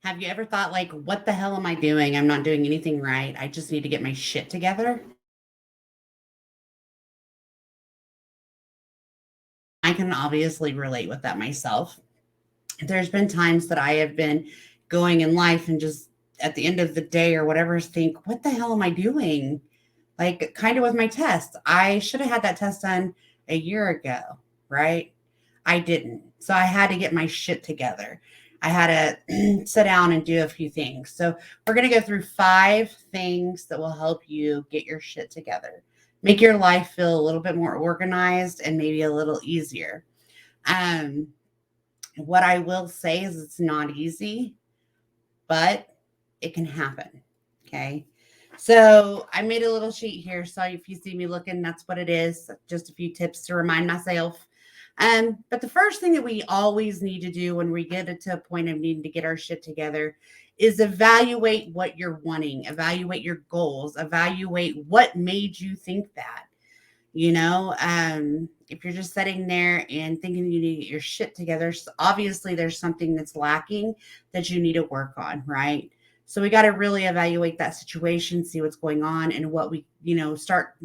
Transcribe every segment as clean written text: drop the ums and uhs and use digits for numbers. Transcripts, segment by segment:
Have you ever thought, like, what the hell am I doing? I'm not doing anything right. I just need to get my shit together. I can obviously relate with that myself. There's been times that I have been going in life and just at the end of the day or whatever, think, what the hell am I doing? Like, kind of with my test. I should have had that test done a year ago, right? I didn't. So I had to get my shit together. I had to sit down and do a few things. So we're going to go through 5 things that will help you get your shit together, make your life feel a little bit more organized and maybe a little easier. Um, what I will say is it's not easy, but it can happen. Okay. So I made a little sheet here. So if you see me looking, that's what it is. Just a few tips to remind myself. But the first thing that we always need to do when we get to a point of needing to get our shit together is evaluate what you're wanting, evaluate your goals, evaluate what made you think that. If you're just sitting there and thinking you need to get your shit together, obviously there's something that's lacking that you need to work on, right? So we got to really evaluate that situation, see what's going on, and what we, start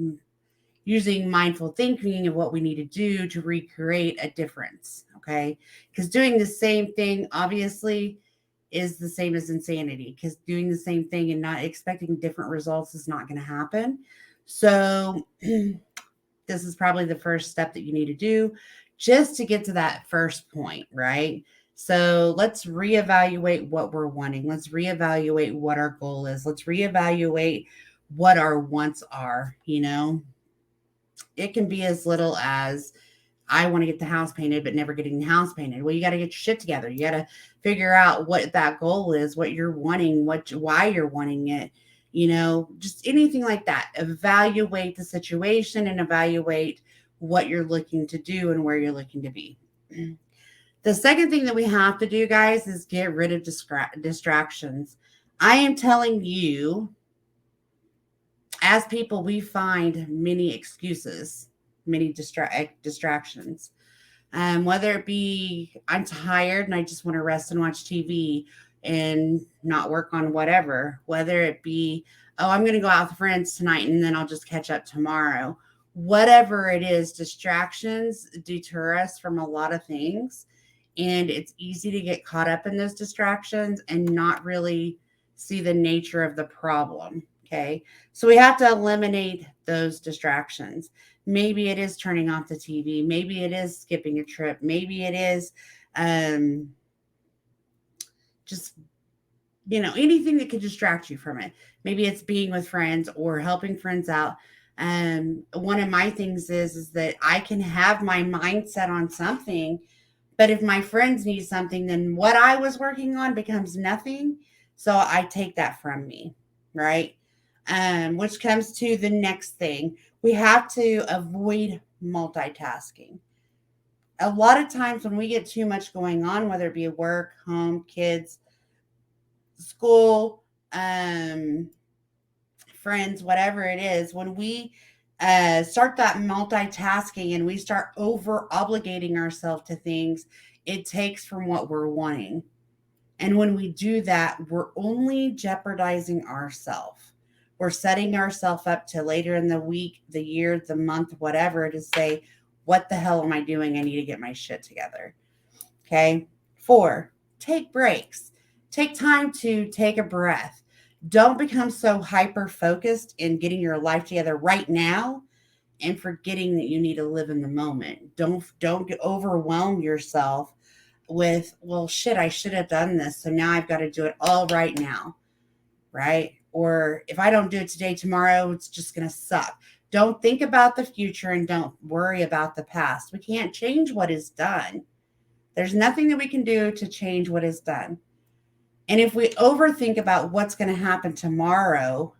using mindful thinking of what we need to do to recreate a difference. Okay. Because doing the same thing, obviously, is the same as insanity, because doing the same thing and not expecting different results is not going to happen. So, this is probably the first step that you need to do just to get to that first point, right? So let's reevaluate what we're wanting. Let's reevaluate what our goal is. Let's reevaluate what our wants are. It can be as little as I want to get the house painted, but never getting the house painted. Well, you got to get your shit together. You got to figure out what that goal is, what you're wanting, why you're wanting it. Just anything like that. Evaluate the situation and evaluate what you're looking to do and where you're looking to be. The second thing that we have to do, guys, is get rid of distractions. I am telling you, as people, we find many excuses, many distractions. Whether it be I'm tired and I just want to rest and watch TV and not work on whatever, whether it be, oh, I'm going to go out with friends tonight and then I'll just catch up tomorrow. Whatever it is, distractions deter us from a lot of things. And it's easy to get caught up in those distractions and not really see the nature of the problem. Okay. So we have to eliminate those distractions. Maybe it is turning off the TV. Maybe it is skipping a trip. Maybe it is um, just, anything that could distract you from it. Maybe it's being with friends or helping friends out. One of my things is that I can have my mindset on something, but if my friends need something, then what I was working on becomes nothing. So I take that from me, right? Which comes to the next thing. We have to avoid multitasking. A lot of times when we get too much going on, whether it be work, home, kids, school, um, friends, whatever it is, when we start that multitasking and we start over obligating ourselves to things, it takes from what we're wanting. And when we do that, we're only jeopardizing ourselves. We're setting ourselves up to later in the week, the year, the month, whatever, to say, what the hell am I doing? I need to get my shit together. Okay. 4, take breaks. Take time to take a breath. Don't become so hyper focused in getting your life together right now and forgetting that you need to live in the moment. Don't overwhelm yourself with, well, shit, I should have done this. So now I've got to do it all right now, right? Or if I don't do it today, tomorrow, it's just going to suck. Don't think about the future and don't worry about the past. We can't change what is done. There's nothing that we can do to change what is done. And if we overthink about what's going to happen tomorrow,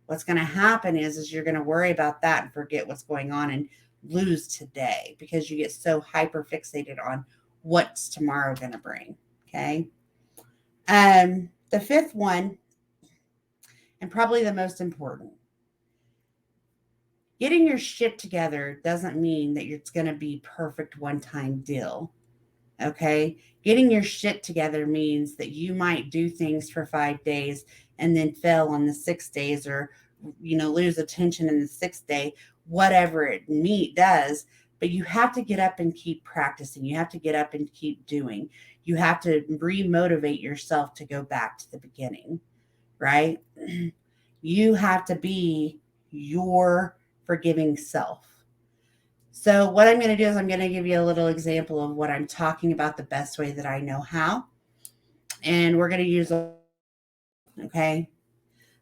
what's going to happen is you're going to worry about that and forget what's going on and lose today because you get so hyper fixated on what's tomorrow going to bring. Okay. The fifth one, and probably the most important, getting your shit together doesn't mean that it's going to be perfect one time deal. Okay. Getting your shit together means that you might do things for 5 days and then fail on the 6 days, or, lose attention in the sixth day, whatever it does. But you have to get up and keep practicing. You have to get up and keep doing. You have to re-motivate yourself to go back to the beginning, right? You have to be your forgiving self. So, what I'm going to do is I'm going to give you a little example of what I'm talking about the best way that I know how. And we're going to use a, okay?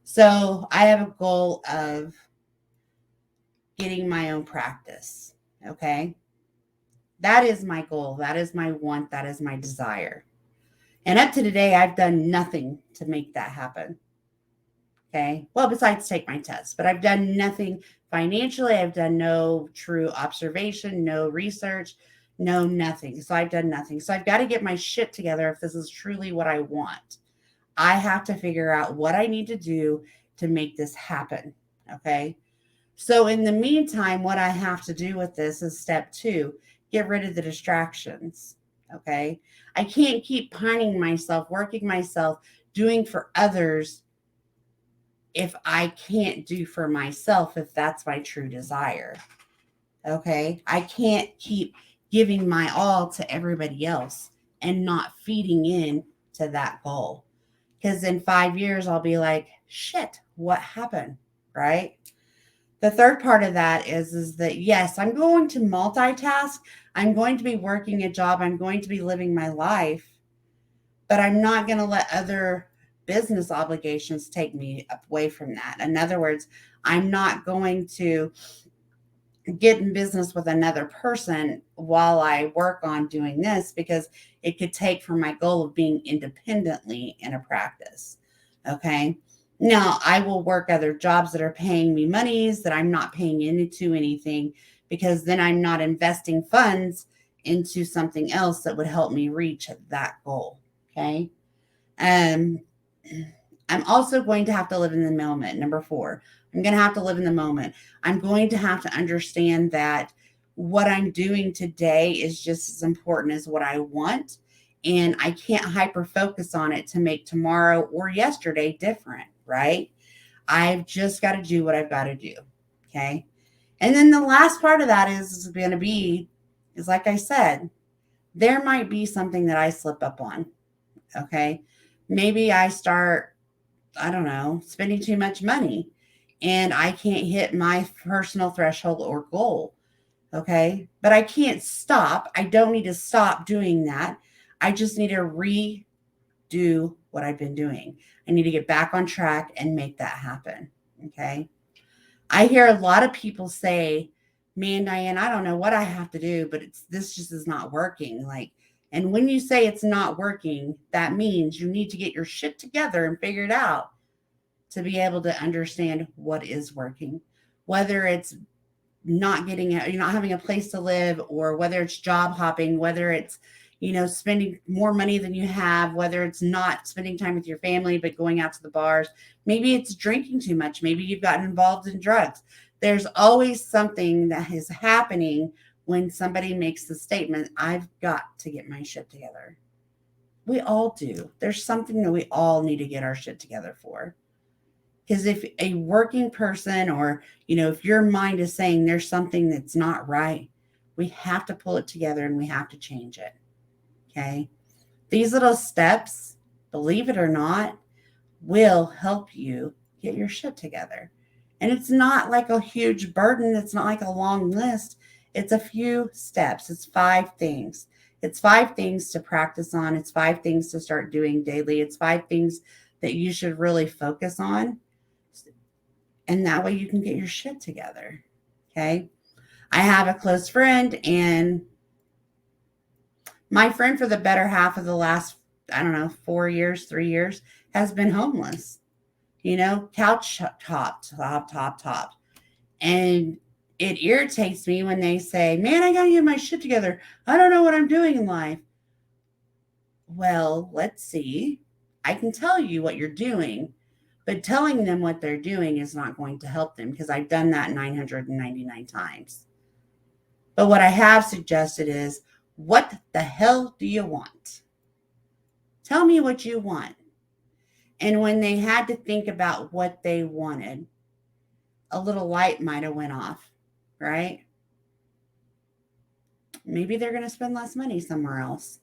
So, I have a goal of getting my own practice, okay? That is my goal. That is my want. That is my desire. And up to today, I've done nothing to make that happen. Okay. Well, besides take my test, but I've done nothing financially. I've done no true observation, no research, no nothing. So I've done nothing. So I've got to get my shit together if this is truly what I want. I have to figure out what I need to do to make this happen. Okay. So in the meantime, what I have to do with this is step 2, get rid of the distractions. Okay. I can't keep pining myself, working myself, doing for others if I can't do for myself, if that's my true desire. Okay. I can't keep giving my all to everybody else and not feeding in to that goal. Because in 5 years, I'll be like, shit, what happened? Right. The third part of that is that, yes, I'm going to multitask. I'm going to be working a job. I'm going to be living my life, but I'm not going to let other business obligations take me away from that. In other words, I'm not going to get in business with another person while I work on doing this, because it could take from my goal of being independently in a practice. Okay. Now I will work other jobs that are paying me monies that I'm not paying into anything, because then I'm not investing funds into something else that would help me reach that goal. Okay. Um, I'm also going to have to live in the moment. Number 4, I'm going to have to live in the moment. I'm going to have to understand that what I'm doing today is just as important as what I want. And I can't hyper focus on it to make tomorrow or yesterday different, right? I've just got to do what I've got to do. Okay. And then the last part of that is going to be, is like I said, there might be something that I slip up on. Okay. Maybe I start, I don't know, spending too much money and I can't hit my personal threshold or goal. Okay. But I can't stop. I don't need to stop doing that. I just need to redo what I've been doing. I need to get back on track and make that happen. Okay. I hear a lot of people say, man, Diane, I don't know what I have to do, but this just is not working. Like, and when you say it's not working, that means you need to get your shit together and figure it out to be able to understand what is working. Whether it's not getting you're not having a place to live, or whether it's job hopping, whether it's, spending more money than you have, whether it's not spending time with your family but going out to the bars, maybe it's drinking too much, maybe you've gotten involved in drugs. There's always something that is happening when somebody makes the statement, I've got to get my shit together. We all do. There's something that we all need to get our shit together for. Because if a working person, or, if your mind is saying there's something that's not right, we have to pull it together and we have to change it. Okay. These little steps, believe it or not, will help you get your shit together. And it's not like a huge burden. It's not like a long list. It's a few steps. It's 5 things. It's 5 things to practice on. It's 5 things to start doing daily. It's 5 things that you should really focus on. And that way you can get your shit together. Okay. I have a close friend, and my friend for the better half of the last, I don't know, 4 years, 3 years, has been homeless, couch top. And it irritates me when they say, man, I got to get my shit together. I don't know what I'm doing in life. Well, let's see. I can tell you what you're doing, but telling them what they're doing is not going to help them, because I've done that 999 times. But what I have suggested is, What the hell do you want? Tell me what you want. And when they had to think about what they wanted, a little light might have went off, right? Maybe they're going to spend less money somewhere else.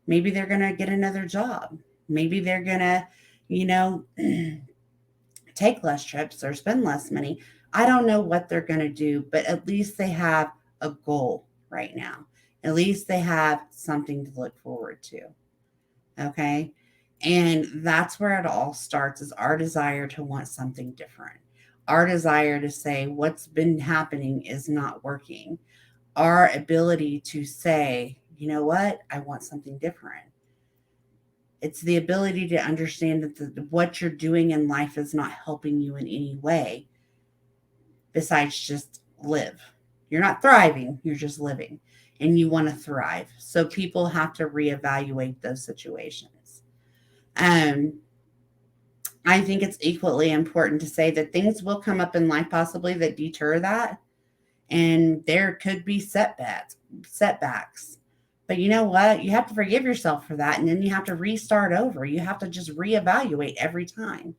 Maybe they're going to get another job. Maybe they're going to, you know, take less trips or spend less money. I don't know what they're going to do, but at least they have a goal right now. At least they have something to look forward to. Okay. And that's where it all starts is our desire to want something different. Our desire to say what's been happening is not working. Our ability to say, you know what, I want something different. It's the ability to understand that what you're doing in life is not helping you in any way besides just live. You're not thriving, you're just living and you want to thrive. So people have to reevaluate those situations. Um, I think it's equally important to say that things will come up in life possibly that deter that. And there could be setbacks. But you know what? You have to forgive yourself for that. And then you have to restart over. You have to just reevaluate every time.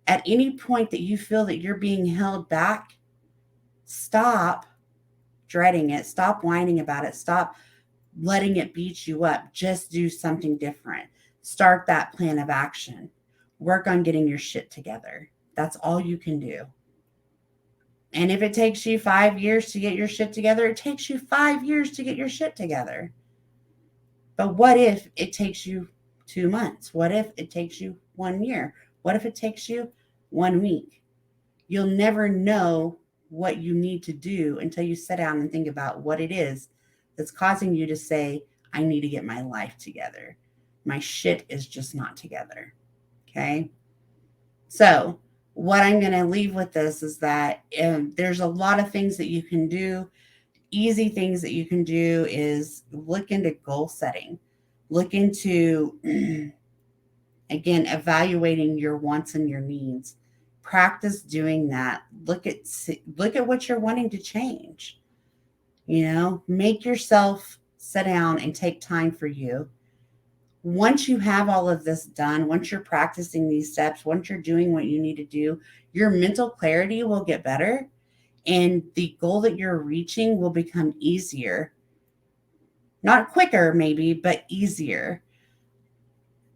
At any point that you feel that you're being held back, stop dreading it. Stop whining about it. Stop letting it beat you up. Just do something different. Start that plan of action. Work on getting your shit together. That's all you can do. And if it takes you 5 years to get your shit together, it takes you 5 years to get your shit together. But what if it takes you 2 months? What if it takes you 1 year? What if it takes you 1 week? You'll never know what you need to do until you sit down and think about what it is that's causing you to say, I need to get my life together. My shit is just not together. Okay. So, what I'm going to leave with this is that there's a lot of things that you can do. Easy things that you can do is look into goal setting, look into, again, evaluating your wants and your needs. Practice doing that. Look at what you're wanting to change. Make yourself sit down and take time for you. Once you have all of this done, once you're practicing these steps, once you're doing what you need to do, your mental clarity will get better and the goal that you're reaching will become easier. Not quicker, maybe, but easier.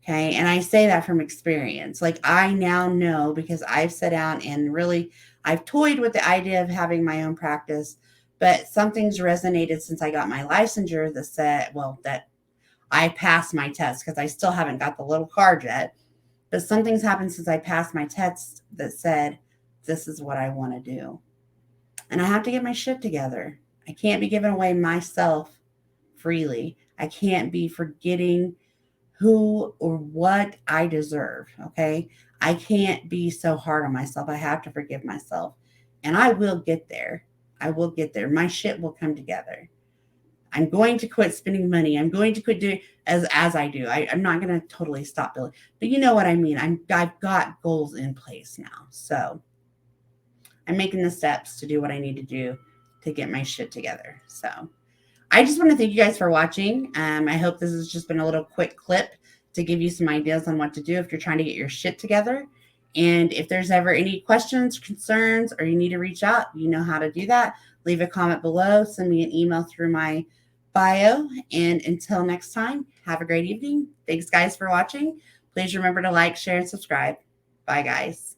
Okay. And I say that from experience. Like I now know because I've sat down and really I've toyed with the idea of having my own practice, but something's resonated since I got my licensure that said, well, that I passed my test because I still haven't got the little card yet. But something's happened since I passed my test that said, this is what I want to do. And I have to get my shit together. I can't be giving away myself freely. I can't be forgetting who or what I deserve. Okay. I can't be so hard on myself. I have to forgive myself. And I will get there. I will get there. My shit will come together. I'm going to quit spending money. I'm going to quit doing as I do. I'm not going to totally stop billing, but you know what I mean. I've got goals in place now, so I'm making the steps to do what I need to do to get my shit together. So I just want to thank you guys for watching. I hope this has just been a little quick clip to give you some ideas on what to do if you're trying to get your shit together. And if there's ever any questions, concerns, or you need to reach out, you know how to do that. Leave a comment below, send me an email through my bio. And until next time, have a great evening. Thanks, guys, for watching. Please remember to like, share, and subscribe. Bye, guys.